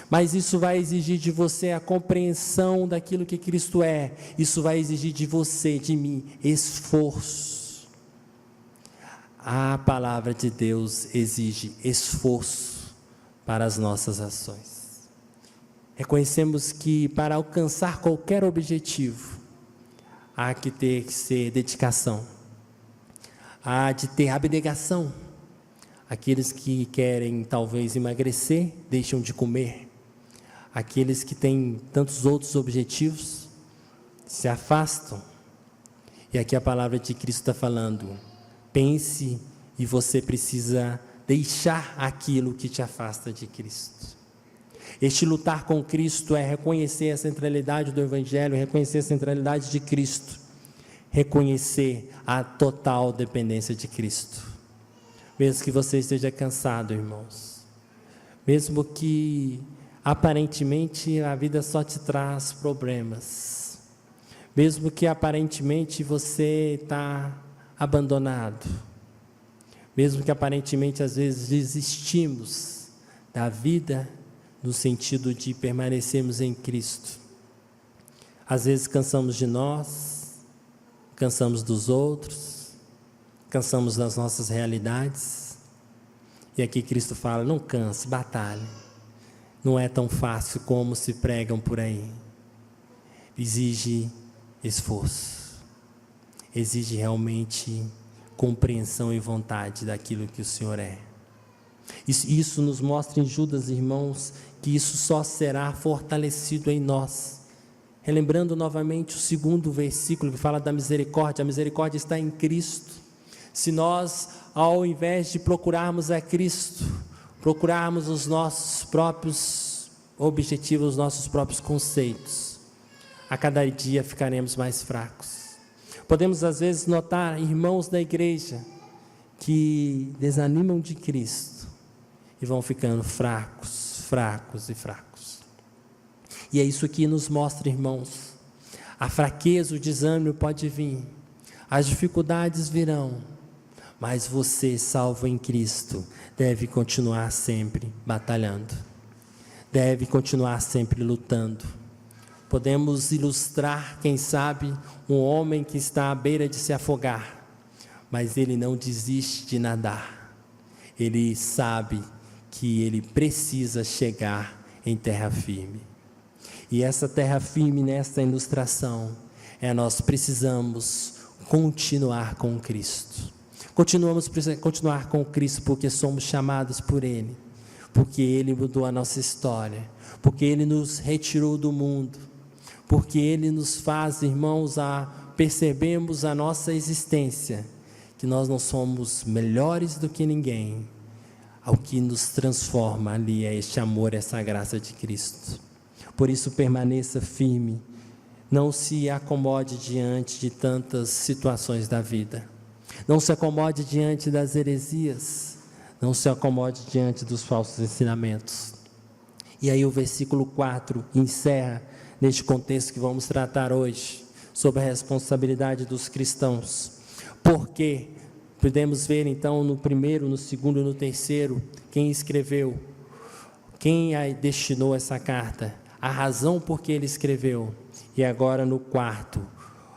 Mas isso vai exigir de você a compreensão daquilo que Cristo é. Isso vai exigir de você, de mim, esforço. A palavra de Deus exige esforço para as nossas ações. Reconhecemos que para alcançar qualquer objetivo, há que ter que ser dedicação, há de ter abnegação. Aqueles que querem talvez emagrecer, deixam de comer. Aqueles que têm tantos outros objetivos, se afastam. E aqui a palavra de Cristo está falando: pense, e você precisa deixar aquilo que te afasta de Cristo. Este lutar com Cristo é reconhecer a centralidade do Evangelho, reconhecer a centralidade de Cristo, reconhecer a total dependência de Cristo. Mesmo que você esteja cansado, irmãos, mesmo que aparentemente a vida só te traz problemas, mesmo que aparentemente você está abandonado, mesmo que aparentemente às vezes desistimos da vida, no sentido de permanecermos em Cristo, às vezes cansamos de nós, cansamos dos outros, cansamos das nossas realidades, e aqui Cristo fala: não canse, batalhe, não é tão fácil como se pregam por aí, exige esforço, exige realmente compreensão e vontade daquilo que o Senhor é. Isso nos mostra em Judas, irmãos, que isso só será fortalecido em nós. Relembrando novamente o segundo versículo que fala da misericórdia, a misericórdia está em Cristo. Se nós, ao invés de procurarmos a Cristo, procurarmos os nossos próprios objetivos, os nossos próprios conceitos, a cada dia ficaremos mais fracos. Podemos às vezes notar irmãos da igreja que desanimam de Cristo e vão ficando fracos, fracos e fracos. E é isso que nos mostra, irmãos, a fraqueza, o desânimo pode vir, as dificuldades virão, Mas você, salvo em Cristo, deve continuar sempre batalhando, deve continuar sempre lutando. Podemos ilustrar, quem sabe, um homem que está à beira de se afogar, mas ele não desiste de nadar. Ele sabe que ele precisa chegar em terra firme. E essa terra firme, nesta ilustração, nós precisamos continuar com Cristo. Continuar com Cristo porque somos chamados por Ele, porque Ele mudou a nossa história, porque Ele nos retirou do mundo, porque Ele nos faz, irmãos, percebemos a nossa existência, que nós não somos melhores do que ninguém. O que nos transforma ali é este amor, essa graça de Cristo. Por isso permaneça firme, não se acomode diante de tantas situações da vida, não se acomode diante das heresias, não se acomode diante dos falsos ensinamentos. E aí o versículo 4 encerra neste contexto que vamos tratar hoje, sobre a responsabilidade dos cristãos. Porque podemos ver então no primeiro, no segundo e no terceiro, quem escreveu, quem destinou essa carta, a razão por que ele escreveu, e agora no quarto,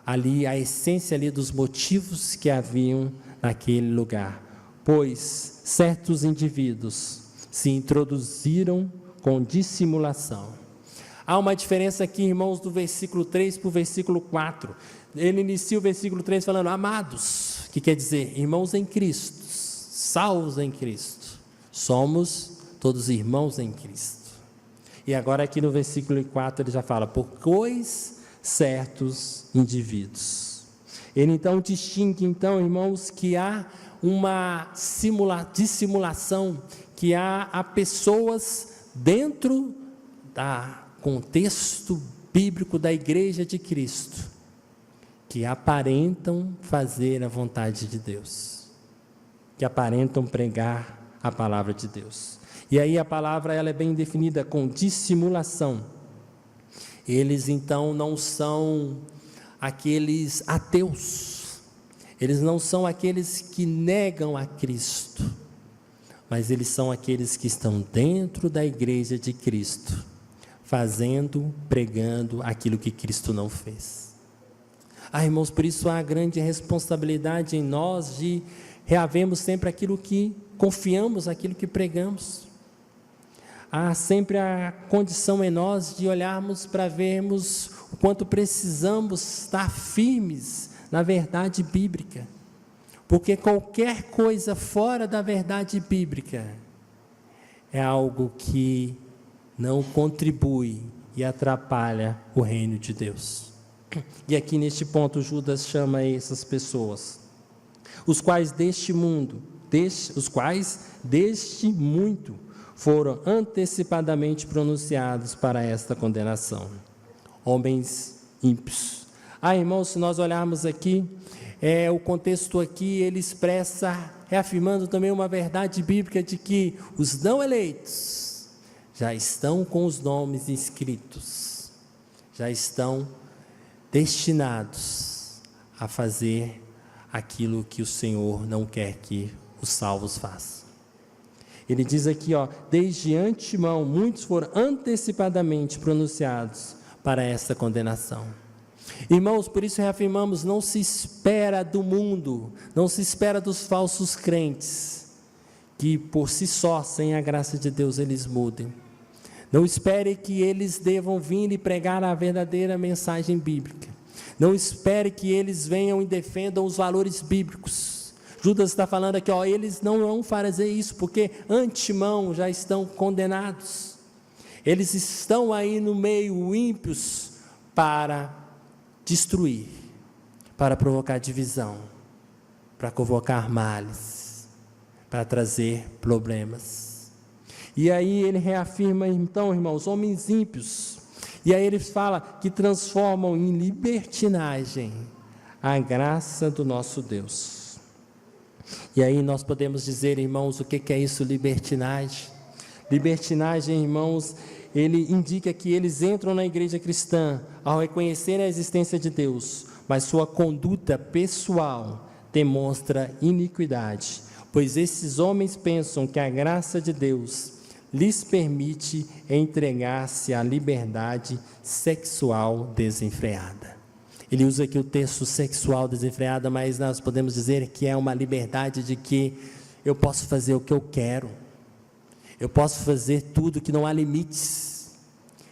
ali a essência ali dos motivos que haviam naquele lugar. Pois certos indivíduos se introduziram com dissimulação. Há uma diferença aqui, irmãos, do versículo 3 para o versículo 4. Ele inicia o versículo 3 falando, amados, que quer dizer, irmãos em Cristo, salvos em Cristo. Somos todos irmãos em Cristo. E agora aqui no versículo 4 ele já fala, pois certos indivíduos. Ele então distingue, então, irmãos, que há uma dissimulação, que há pessoas dentro do contexto bíblico da igreja de Cristo, que aparentam fazer a vontade de Deus, que aparentam pregar a palavra de Deus. E aí a palavra ela é bem definida com dissimulação. Eles então não são aqueles ateus, eles não são aqueles que negam a Cristo, mas eles são aqueles que estão dentro da igreja de Cristo, fazendo, pregando aquilo que Cristo não fez. Irmãos, por isso há grande responsabilidade em nós de reavermos sempre aquilo que confiamos, aquilo que pregamos. Há sempre a condição em nós de olharmos para vermos o quanto precisamos estar firmes na verdade bíblica, porque qualquer coisa fora da verdade bíblica é algo que não contribui e atrapalha o reino de Deus. E aqui neste ponto Judas chama essas pessoas, os quais deste mundo foram antecipadamente pronunciados para esta condenação. Homens ímpios. Irmãos, se nós olharmos aqui, o contexto aqui, ele expressa, reafirmando também uma verdade bíblica de que os não eleitos já estão com os nomes inscritos, já estão destinados a fazer aquilo que o Senhor não quer que os salvos façam. Ele diz aqui, desde antemão, muitos foram antecipadamente pronunciados para essa condenação. Irmãos, por isso reafirmamos, não se espera do mundo, não se espera dos falsos crentes, que por si só, sem a graça de Deus, eles mudem. Não espere que eles devam vir e pregar a verdadeira mensagem bíblica. Não espere que eles venham e defendam os valores bíblicos. Judas está falando aqui, eles não vão fazer isso, porque antemão já estão condenados. Eles estão aí no meio ímpios para destruir, para provocar divisão, para convocar males, para trazer problemas. E aí ele reafirma então, irmãos, homens ímpios, e aí ele fala que transformam em libertinagem a graça do nosso Deus. E aí nós podemos dizer, irmãos, o que é isso, libertinagem? Libertinagem, irmãos, ele indica que eles entram na igreja cristã ao reconhecer a existência de Deus, mas sua conduta pessoal demonstra iniquidade, pois esses homens pensam que a graça de Deus lhes permite entregar-se à liberdade sexual desenfreada. Ele usa aqui o texto sexual desenfreada, mas nós podemos dizer que é uma liberdade de que eu posso fazer o que eu quero, eu posso fazer tudo, que não há limites,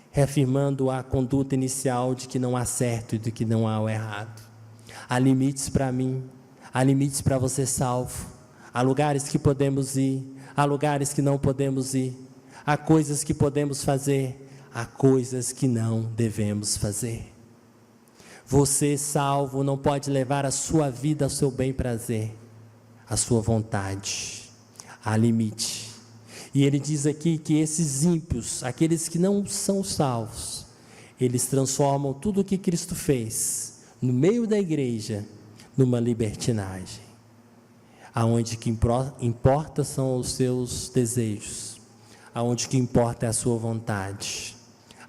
reafirmando a conduta inicial de que não há certo e de que não há o errado. Há limites para mim, há limites para você salvo, há lugares que podemos ir, há lugares que não podemos ir, há coisas que podemos fazer, há coisas que não devemos fazer. Você salvo não pode levar a sua vida ao seu bem prazer, a sua vontade, há limite. E ele diz aqui que esses ímpios, aqueles que não são salvos, eles transformam tudo o que Cristo fez no meio da igreja numa libertinagem, aonde que importa são os seus desejos, aonde que importa é a sua vontade,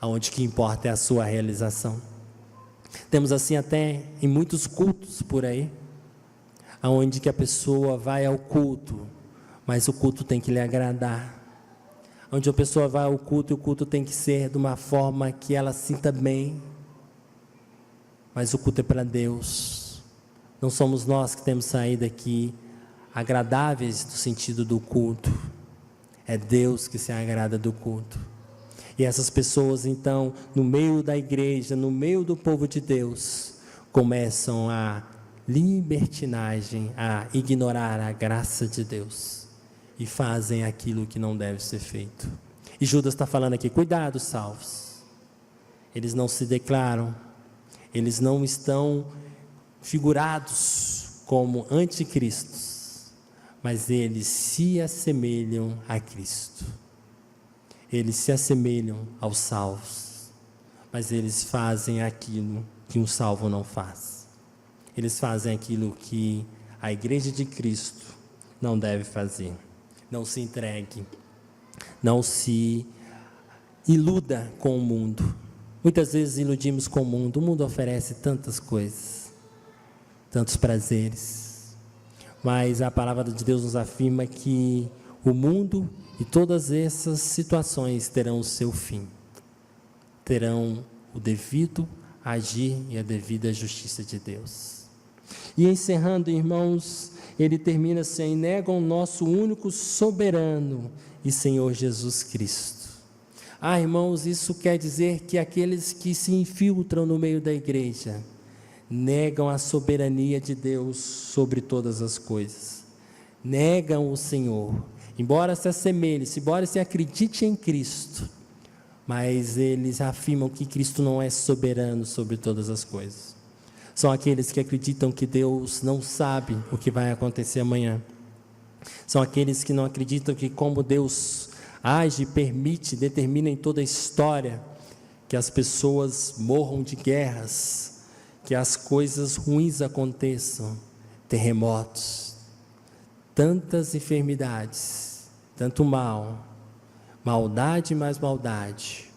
aonde que importa é a sua realização. Temos assim até em muitos cultos por aí, aonde que a pessoa vai ao culto, mas o culto tem que lhe agradar. Onde a pessoa vai ao culto e o culto tem que ser de uma forma que ela sinta bem. Mas o culto é para Deus. Não somos nós que temos saído aqui agradáveis no sentido do culto. É Deus que se agrada do culto. E essas pessoas então, no meio da igreja, no meio do povo de Deus, começam a libertinagem, a ignorar a graça de Deus e fazem aquilo que não deve ser feito. E Judas está falando aqui, cuidado, salvos. Eles não se declaram, eles não estão figurados como anticristos, mas eles se assemelham a Cristo. Eles se assemelham aos salvos, mas eles fazem aquilo que um salvo não faz. Eles fazem aquilo que a igreja de Cristo não deve fazer. Não se entregue, não se iluda com o mundo. Muitas vezes iludimos com o mundo oferece tantas coisas, tantos prazeres, mas a palavra de Deus nos afirma que o mundo e todas essas situações terão o seu fim, terão o devido agir e a devida justiça de Deus. E encerrando, irmãos, ele termina assim, negam o nosso único soberano e Senhor Jesus Cristo. Irmãos, isso quer dizer que aqueles que se infiltram no meio da igreja negam a soberania de Deus sobre todas as coisas, negam o Senhor, embora se assemelhe, embora se acredite em Cristo, mas eles afirmam que Cristo não é soberano sobre todas as coisas. São aqueles que acreditam que Deus não sabe o que vai acontecer amanhã. São aqueles que não acreditam que como Deus age, permite, determina em toda a história que as pessoas morram de guerras, que as coisas ruins aconteçam, terremotos, tantas enfermidades, tanto mal, maldade mais maldade,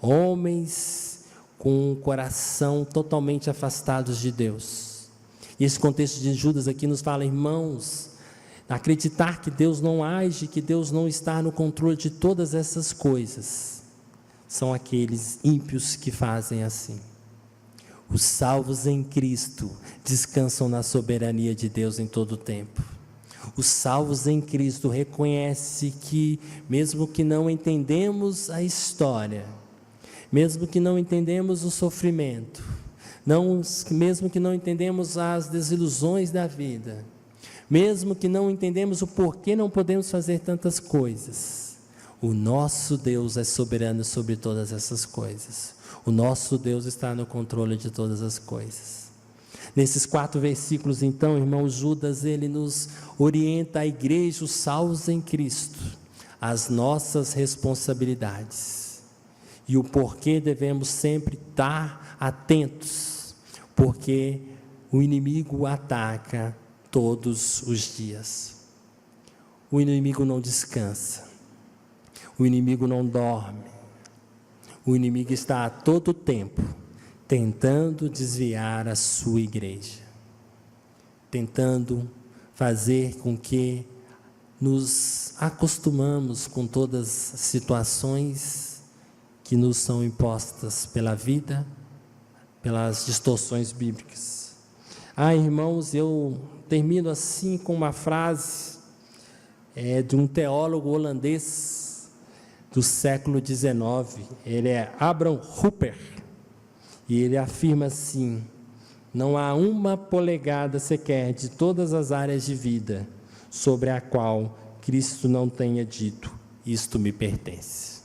homens com o coração totalmente afastados de Deus. E esse contexto de Judas aqui nos fala, irmãos, acreditar que Deus não age, que Deus não está no controle de todas essas coisas, são aqueles ímpios que fazem assim. Os salvos em Cristo descansam na soberania de Deus em todo o tempo. Os salvos em Cristo reconhecem que, mesmo que não entendemos a história, mesmo que não entendemos o sofrimento, mesmo que não entendemos as desilusões da vida, mesmo que não entendemos o porquê não podemos fazer tantas coisas, o nosso Deus é soberano sobre todas essas coisas. O nosso Deus está no controle de todas as coisas. Nesses 4 versículos, então, irmão, Judas, ele nos orienta a igreja, os salvos em Cristo, as nossas responsabilidades e o porquê devemos sempre estar atentos, porque o inimigo ataca todos os dias. O inimigo não descansa, o inimigo não dorme, o inimigo está a todo tempo tentando desviar a sua igreja. tentando fazer com que nos acostumamos com todas as situações que nos são impostas pela vida, pelas distorções bíblicas. Irmãos, eu termino assim com uma frase de um teólogo holandês do século XIX. Ele é Abraham Kuyper, e ele afirma assim: não há uma polegada sequer de todas as áreas de vida sobre a qual Cristo não tenha dito: isto me pertence.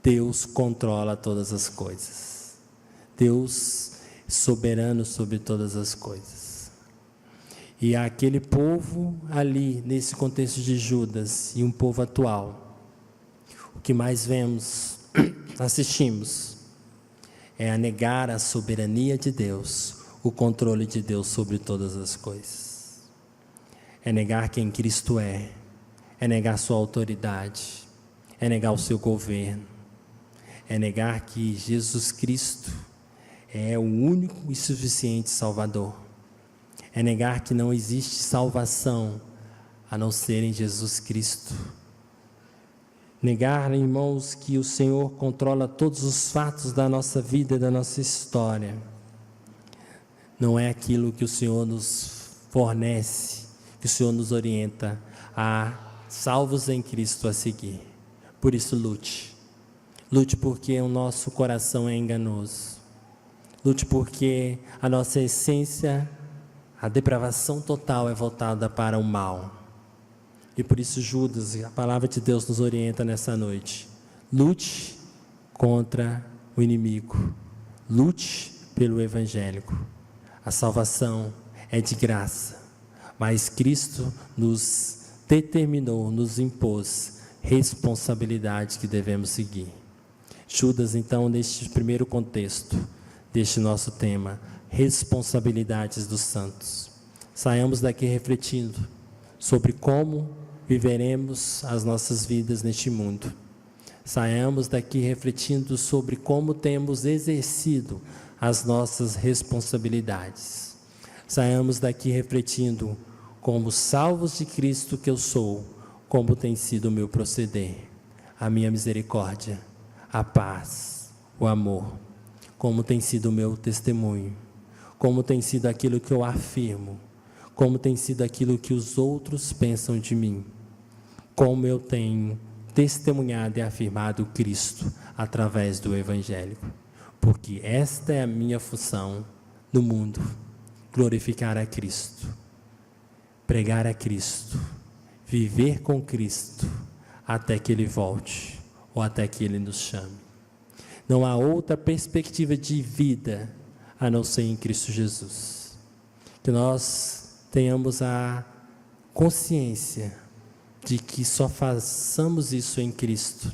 Deus controla todas as coisas. Deus é soberano sobre todas as coisas. E aquele povo ali, nesse contexto de Judas, e um povo atual, o que mais vemos, assistimos, é a negar a soberania de Deus, o controle de Deus sobre todas as coisas. É negar quem Cristo é negar sua autoridade, é negar o seu governo, é negar que Jesus Cristo é o único e suficiente Salvador, é negar que não existe salvação a não ser em Jesus Cristo. Negar, irmãos, que o Senhor controla todos os fatos da nossa vida e da nossa história. Não é aquilo que o Senhor nos fornece, que o Senhor nos orienta a, salvos em Cristo, a seguir. Por isso, lute. Lute porque o nosso coração é enganoso. Lute porque a nossa essência, a depravação total é voltada para o mal. E por isso Judas, a palavra de Deus nos orienta nessa noite. Lute contra o inimigo. Lute pelo evangélico. A salvação é de graça, mas Cristo nos determinou, nos impôs responsabilidades que devemos seguir. Judas, então, neste primeiro contexto deste nosso tema, responsabilidades dos santos. Saiamos daqui refletindo sobre como viveremos as nossas vidas neste mundo. Saiamos daqui refletindo sobre como temos exercido as nossas responsabilidades. Saiamos daqui refletindo como salvos de Cristo que eu sou, como tem sido o meu proceder, a minha misericórdia, a paz, o amor, como tem sido o meu testemunho, como tem sido aquilo que eu afirmo, como tem sido aquilo que os outros pensam de mim, como eu tenho testemunhado e afirmado Cristo através do Evangelho, porque esta é a minha função no mundo, glorificar a Cristo, pregar a Cristo, viver com Cristo até que Ele volte ou até que Ele nos chame. Não há outra perspectiva de vida a não ser em Cristo Jesus. Que nós tenhamos a consciência de que só façamos isso em Cristo,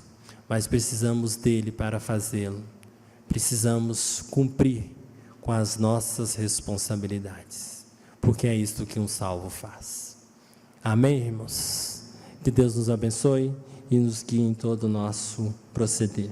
mas precisamos dele para fazê-lo. Precisamos cumprir com as nossas responsabilidades, porque é isto que um salvo faz. Amém, irmãos? Que Deus nos abençoe e nos guie em todo o nosso proceder.